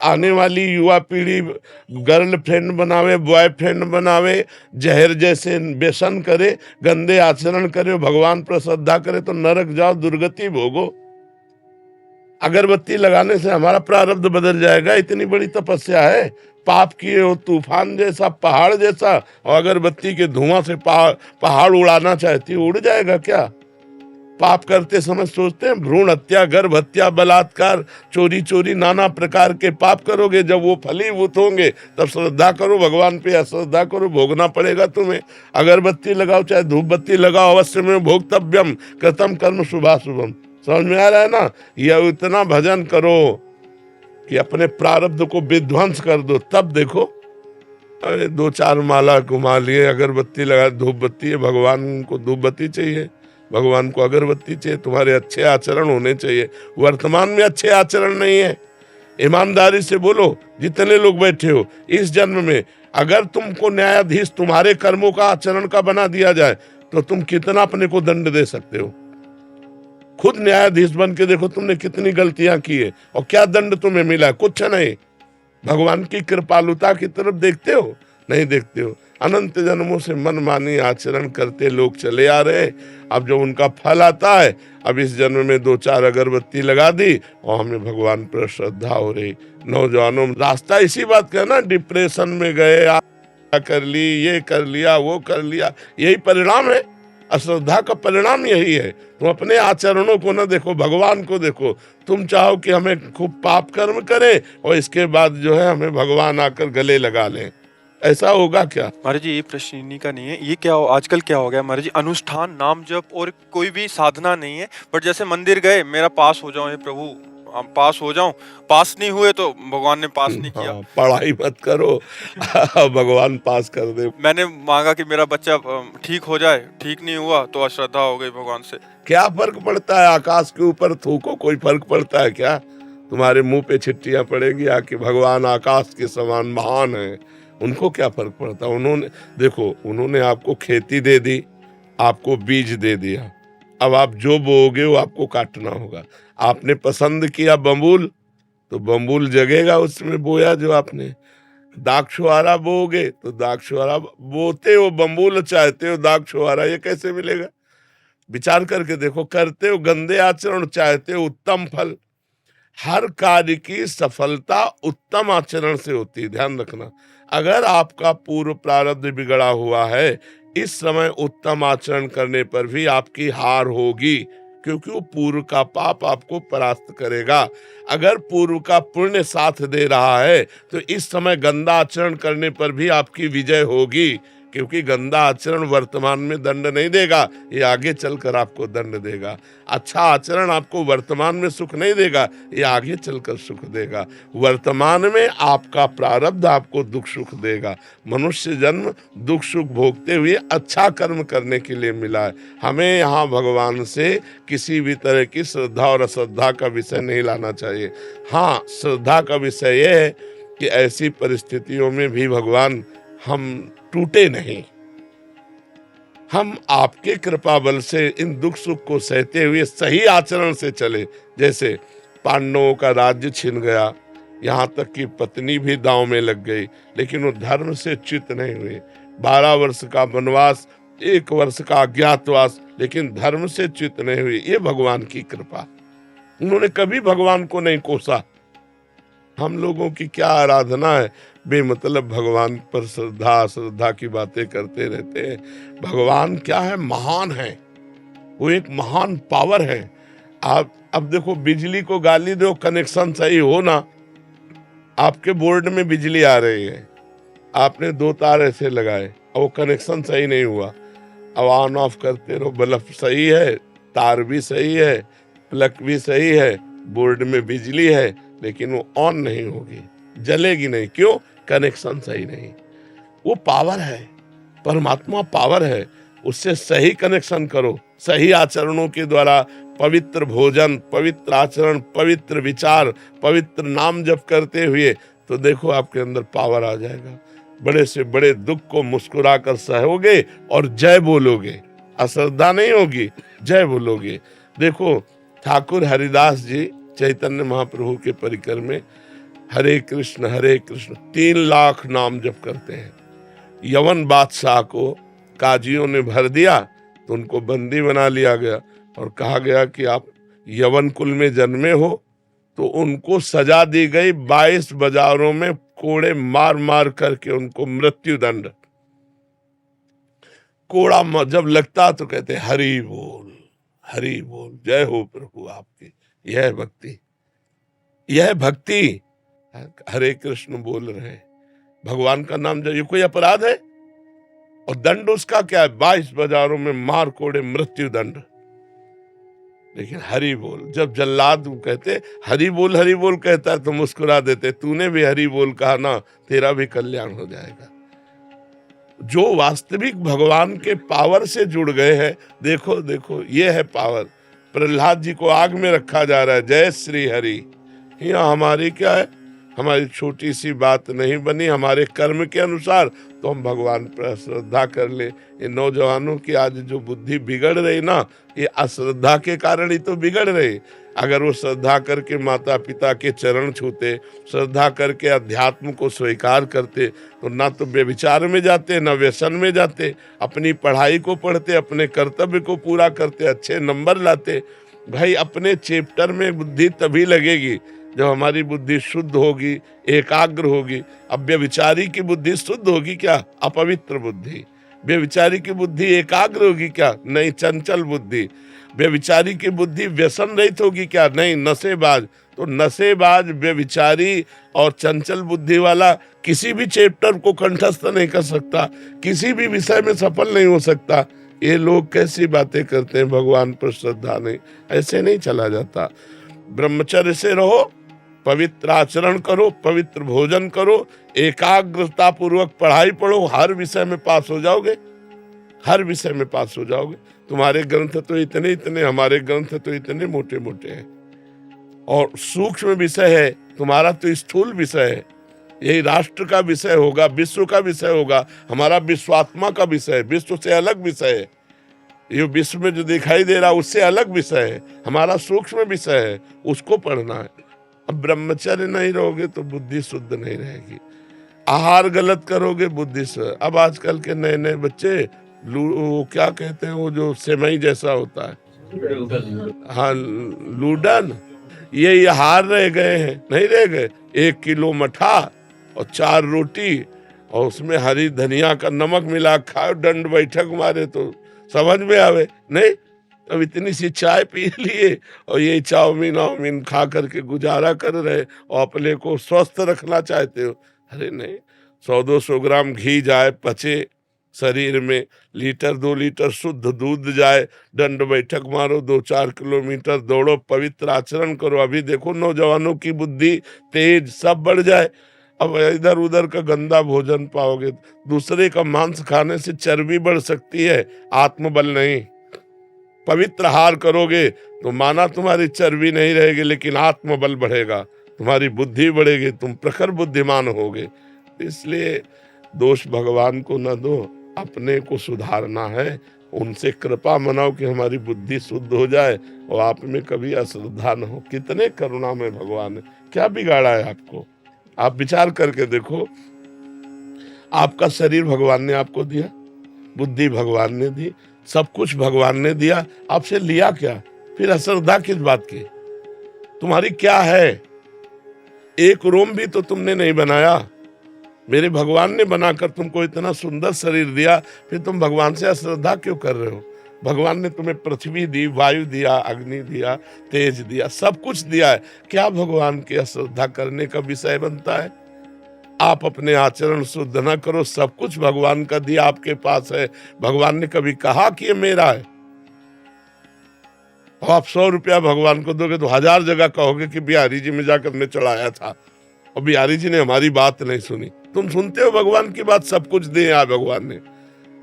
आने वाली युवा पीढ़ी गर्लफ्रेंड बनावे, बॉयफ्रेंड बनावे, जहर जैसे व्यसन करे, गंदे आचरण करे, भगवान पर श्रद्धा करे तो नरक जाओ, दुर्गति भोगो। अगरबत्ती लगाने से हमारा प्रारब्ध बदल जाएगा, इतनी बड़ी तपस्या है। पाप किए हो तूफान जैसा, पहाड़ जैसा, और अगरबत्ती के धुआं से पहाड़ उड़ाना चाहती, उड़ जाएगा क्या? पाप करते समय सोचते हैं भ्रूण हत्या, गर्भ हत्या, बलात्कार, चोरी चोरी, नाना प्रकार के पाप करोगे। जब वो फलीभूत होंगे तब श्रद्धा करो भगवान पे, अश्रद्धा करो भोगना पड़ेगा तुम्हें। अगरबत्ती लगाओ चाहे धूप बत्ती लगाओ, अवश्य में भोक्तव्यम कृतम कर्म शुभाशुभम। समझ में आ रहा है ना? यह इतना भजन करो कि अपने प्रारब्ध को विध्वंस कर दो, तब देखो। अरे 2-4 माला घुमा लिए, अगरबत्ती लगा, धूप बत्ती है, भगवान को धूप बत्ती चाहिए, भगवान को अगरबत्ती चाहिए, तुम्हारे अच्छे आचरण होने चाहिए। वर्तमान में अच्छे आचरण नहीं है। ईमानदारी से बोलो, जितने लोग बैठे हो, इस जन्म में अगर तुमको न्यायाधीश तुम्हारे कर्मों का आचरण का बना दिया जाए तो तुम कितना अपने को दंड दे सकते हो? खुद न्यायाधीश बन के देखो तुमने कितनी गलतियां की है और क्या दंड तुम्हें मिला? कुछ नहीं। भगवान की कृपालुता की तरफ देखते हो? नहीं देखते हो। अनंत जन्मों से मनमानी आचरण करते लोग चले आ रहे। अब जो उनका फल आता है, अब इस जन्म में 2-4 अगरबत्ती लगा दी और हमें भगवान पर श्रद्धा हो रही। नौजवानों रास्ता इसी बात का ना, डिप्रेशन में गए, कर ली, ये कर लिया, वो कर लिया, यही परिणाम है। अश्रद्धा का परिणाम यही है। तुम अपने आचरणों को न देखो, भगवान को देखो। तुम चाहो कि हमें खूब पाप कर्म करें और इसके बाद जो है हमें भगवान आकर गले लगा लें, ऐसा होगा क्या? महाराज जी, ये प्रश्न इन्हीं का नहीं है। ये क्या आजकल क्या हो गया महाराज जी, अनुष्ठान, नाम जप और कोई भी साधना नहीं है। बट जैसे मंदिर गए, मेरा पास हो जाओ हे प्रभु, पास हो जाऊं, पास नहीं हुए तो भगवान ने पास नहीं किया। हाँ, पढ़ाई मत करो भगवान पास कर दे। मैंने मांगा कि मेरा बच्चा ठीक हो जाए, ठीक नहीं हुआ तो अश्रद्धा हो गई भगवान से। क्या फर्क पड़ता है? आकाश के ऊपर थूको, कोई फर्क पड़ता है क्या? तुम्हारे मुंह पे छिट्टियां पड़ेगी आके, भगवान आकाश के समान महान है, उनको क्या फर्क पड़ता? उन्होंने देखो, उन्होंने आपको खेती दे दी, आपको बीज दे दिया, अब आप जो बोओगे वो आपको काटना होगा। आपने पसंद किया बम्बूल तो बम्बूल जगेगा, उसमें बोया जो आपने। दाक्षुआरा बोओगे तो दाक्षुआरा, बोते हो बम्बूल, चाहते हो दाक्षुआरा, ये कैसे मिलेगा? विचार करके देखो। करते हो गंदे आचरण, चाहते हो उत्तम फल। हर कार्य की सफलता उत्तम आचरण से होती है, ध्यान रखना। अगर आपका पूर्व प्रारब्ध बिगड़ा हुआ है, इस समय उत्तम आचरण करने पर भी आपकी हार होगी, क्योंकि वो पूर्व का पाप आपको परास्त करेगा। अगर पूर्व का पुण्य साथ दे रहा है तो इस समय गंदा आचरण करने पर भी आपकी विजय होगी, क्योंकि गंदा आचरण वर्तमान में दंड नहीं देगा, ये आगे चलकर आपको दंड देगा। अच्छा आचरण आपको वर्तमान में सुख नहीं देगा, ये आगे चलकर सुख देगा। वर्तमान में आपका प्रारब्ध आपको दुख सुख देगा। मनुष्य जन्म दुख सुख भोगते हुए अच्छा कर्म करने के लिए मिला है। हमें यहाँ भगवान से किसी भी तरह की श्रद्धा और अश्रद्धा का विषय नहीं लाना चाहिए। हाँ, श्रद्धा का विषय यह है कि ऐसी परिस्थितियों में भी भगवान हम टूटे नहीं, हम आपके कृपा बल से इन दुख सुख को सहते हुए सही आचरण से चले। जैसे पांडवों का राज्य छिन गया, यहाँ तक कि पत्नी भी दांव में लग गई, लेकिन वो धर्म से च्युत नहीं हुए। 12 वर्ष का वनवास, 1 वर्ष का अज्ञातवास, लेकिन धर्म से च्युत नहीं हुए। ये भगवान की कृपा। उन्होंने कभी भगवान को नहीं कोसा। हम लोगों की क्या आराधना है, बेमतलब भगवान पर श्रद्धा की बातें करते रहते हैं। भगवान क्या है? महान है, वो एक महान पावर है। आप अब देखो, बिजली को गाली दो, कनेक्शन सही हो ना, आपके बोर्ड में बिजली आ रही है, आपने 2 तार ऐसे लगाए और वो कनेक्शन सही नहीं हुआ, अब ऑन ऑफ करते रहो, बल्ब सही है, तार भी सही है, प्लग भी सही है, बोर्ड में बिजली है, लेकिन वो ऑन नहीं होगी, जलेगी नहीं। क्यों? कनेक्शन सही नहीं। वो पावर है, परमात्मा पावर है, उससे सही कनेक्शन करो, सही आचरणों के द्वारा पवित्र भोजन, पवित्र आचरण, पवित्र विचार, पवित्र नाम जप करते हुए, तो देखो आपके अंदर पावर आ जाएगा। बड़े से बड़े दुख को मुस्कुराकर सहोगे और जय बोलोगे, अश्रद्धा नहीं होगी, जय बोलोगे। देखो ठाकुर हरिदास जी चैतन्य महाप्रभु के परिकर में हरे कृष्ण 3 लाख नाम जप करते हैं। यवन बादशाह को काजियों ने भर दिया तो उनको बंदी बना लिया गया और कहा गया कि आप यवन कुल में जन्मे हो, तो उनको सजा दी गई 22 बाजारों में कोड़े मार मार करके उनको मृत्यु दंड। कोड़ा जब लगता तो कहते हरि बोल, जय हो प्रभु आपकी। यह भक्ति हरे कृष्ण बोल रहे हैं, भगवान का नाम जब ये कोई अपराध है? और दंड उसका क्या है? 22 बाजारों में मार कोड़े मृत्यु दंड। लेकिन हरि बोल, जब जल्लाद कहते हरि बोल कहता है तो मुस्कुरा देते, तूने भी हरि बोल कहा ना, तेरा भी कल्याण हो जाएगा। जो वास्तविक भगवान के पावर से जुड़ गए हैं, देखो ये है पावर। प्रहलाद जी को आग में रखा जा रहा है, जय श्री हरि। यहाँ हमारी क्या है? हमारी छोटी सी बात नहीं बनी हमारे कर्म के अनुसार तो हम भगवान पर श्रद्धा कर ले। ये नौजवानों की आज जो बुद्धि बिगड़ रही ना, ये अश्रद्धा के कारण ही तो बिगड़ रही। अगर वो श्रद्धा करके माता पिता के चरण छूते, श्रद्धा करके अध्यात्म को स्वीकार करते, तो ना तो व्यभिचार में जाते, ना व्यसन में जाते, अपनी पढ़ाई को पढ़ते, अपने कर्तव्य को पूरा करते, अच्छे नंबर लाते। भाई अपने चैप्टर में बुद्धि तभी लगेगी जब हमारी बुद्धि शुद्ध होगी, एकाग्र होगी। अब व्यभिचारी की बुद्धि शुद्ध होगी क्या? अपवित्र बुद्धि। व्यभिचारी की बुद्धि एकाग्र होगी क्या? नहीं, चंचल बुद्धि। व्यभिचारी की बुद्धि व्यसन रहित होगी क्या? नहीं, नशेबाज। तो नशेबाज, व्यभिचारी और चंचल बुद्धि वाला किसी भी चैप्टर को कंठस्थ नहीं कर सकता, किसी भी विषय में सफल नहीं हो सकता। ये लोग कैसी बातें करते हैं, भगवान पर श्रद्धा नहीं, ऐसे नहीं चला जाता। ब्रह्मचर्य से रहो, पवित्र आचरण करो, पवित्र भोजन करो, एकाग्रता पूर्वक पढ़ाई पढ़ो, हर विषय में पास हो जाओगे, हर विषय में पास हो जाओगे। तुम्हारे ग्रंथ तो इतने, हमारे ग्रंथ तो इतने मोटे मोटे हैं और सूक्ष्म विषय है, तुम्हारा तो स्थूल विषय है। यही राष्ट्र का विषय होगा, विश्व का विषय होगा, हमारा विश्वात्मा का विषय है, विश्व से अलग विषय है। ये विश्व में जो दिखाई दे रहा उससे अलग विषय है, हमारा सूक्ष्म विषय है, उसको पढ़ना है। अब ब्रह्मचर्य नहीं रहोगे तो बुद्धि शुद्ध नहीं रहेगी, आहार गलत करोगे बुद्धि से। अब आजकल के नए नए बच्चे वो क्या कहते हैं, वो जो सेमई जैसा होता है, हाँ लूडन, ये हार रह गए हैं, नहीं रह गए। 1 किलो मठा और 4 रोटी और उसमें हरी धनिया का नमक मिला खाओ, दंड बैठक मारे तो समझ में आवे नहीं। अब इतनी सी चाय पी लिए और ये चाउमीन खा करके गुजारा कर रहे और अपने को स्वस्थ रखना चाहते हो। अरे नहीं, 100-200 ग्राम घी जाए, पचे शरीर में, 1-2 लीटर शुद्ध दूध जाए, दंड बैठक मारो, 2-4 किलोमीटर दौड़ो, पवित्र आचरण करो। अभी देखो नौजवानों की बुद्धि तेज सब बढ़ जाए। अब इधर उधर का गंदा भोजन पाओगे, दूसरे का मांस खाने से चर्बी बढ़ सकती है, आत्मबल नहीं। पवित्र आहार करोगे तो माना तुम्हारी चर्बी नहीं रहेगी, लेकिन आत्मबल बढ़ेगा, तुम्हारी बुद्धि बढ़ेगी, तुम प्रखर बुद्धिमान होगे। इसलिए दोष भगवान को न दो, अपने को सुधारना है, उनसे कृपा मनाओ कि हमारी बुद्धि शुद्ध हो जाए और आप में कभी अश्रद्धा न हो। कितने करुणा में भगवान ने क्या बिगाड़ा है आपको, आप विचार करके देखो। आपका शरीर भगवान ने आपको दिया, बुद्धि भगवान ने दी, सब कुछ भगवान ने दिया, आपसे लिया क्या? फिर अश्रद्धा किस बात की? तुम्हारी क्या है? एक रोम भी तो तुमने नहीं बनाया, मेरे भगवान ने बनाकर तुमको इतना सुंदर शरीर दिया, फिर तुम भगवान से अश्रद्धा क्यों कर रहे हो? भगवान ने तुम्हें पृथ्वी दी, वायु दिया, अग्नि दिया, तेज दिया, सब कुछ दिया है। क्या भगवान की अश्रद्धा करने का विषय बनता है? आप अपने आचरण शुद्ध न करो, सब कुछ भगवान का दिया आपके पास है। भगवान ने कभी कहा कि ये मेरा है? और आप 100 रुपया भगवान को दोगे तो 1000 जगह कहोगे कि बिहारी जी में जाकर मैं चढ़ाया था और बिहारी जी ने हमारी बात नहीं सुनी। तुम सुनते हो भगवान की बात, सब कुछ दिया भगवान ने।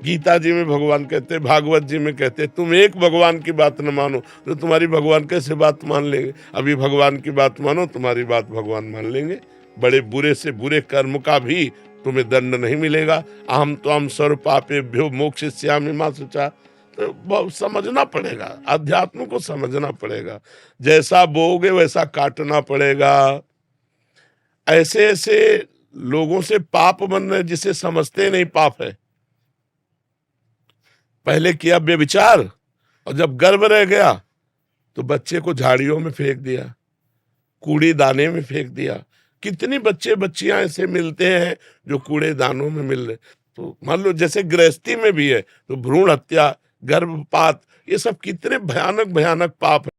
गीता जी में भगवान कहते, भागवत जी में कहते, तुम एक भगवान की बात न मानो तो तुम्हारी भगवान कैसे बात मान लेंगे? अभी भगवान की बात मानो, तुम्हारी बात भगवान मान लेंगे। बड़े बुरे से बुरे कर्म का भी तुम्हें दंड नहीं मिलेगा। अहम त्वं सर्व पापेभ्यो मोक्षयिष्यामि मा शुचा। तो समझना पड़ेगा, अध्यात्म को समझना पड़ेगा। जैसा बोओगे वैसा काटना पड़ेगा। ऐसे ऐसे लोगों से पाप बन रहे जिसे समझते नहीं पाप है। पहले किया व्यभिचार, और जब गर्भ रह गया तो बच्चे को झाड़ियों में फेंक दिया, कूड़े दाने में फेंक दिया। कितनी बच्चे बच्चियां ऐसे मिलते हैं जो कूड़े दानों में मिल रहे। तो मान लो जैसे गृहस्थी में भी है, तो भ्रूण हत्या, गर्भपात, ये सब कितने भयानक भयानक पाप है।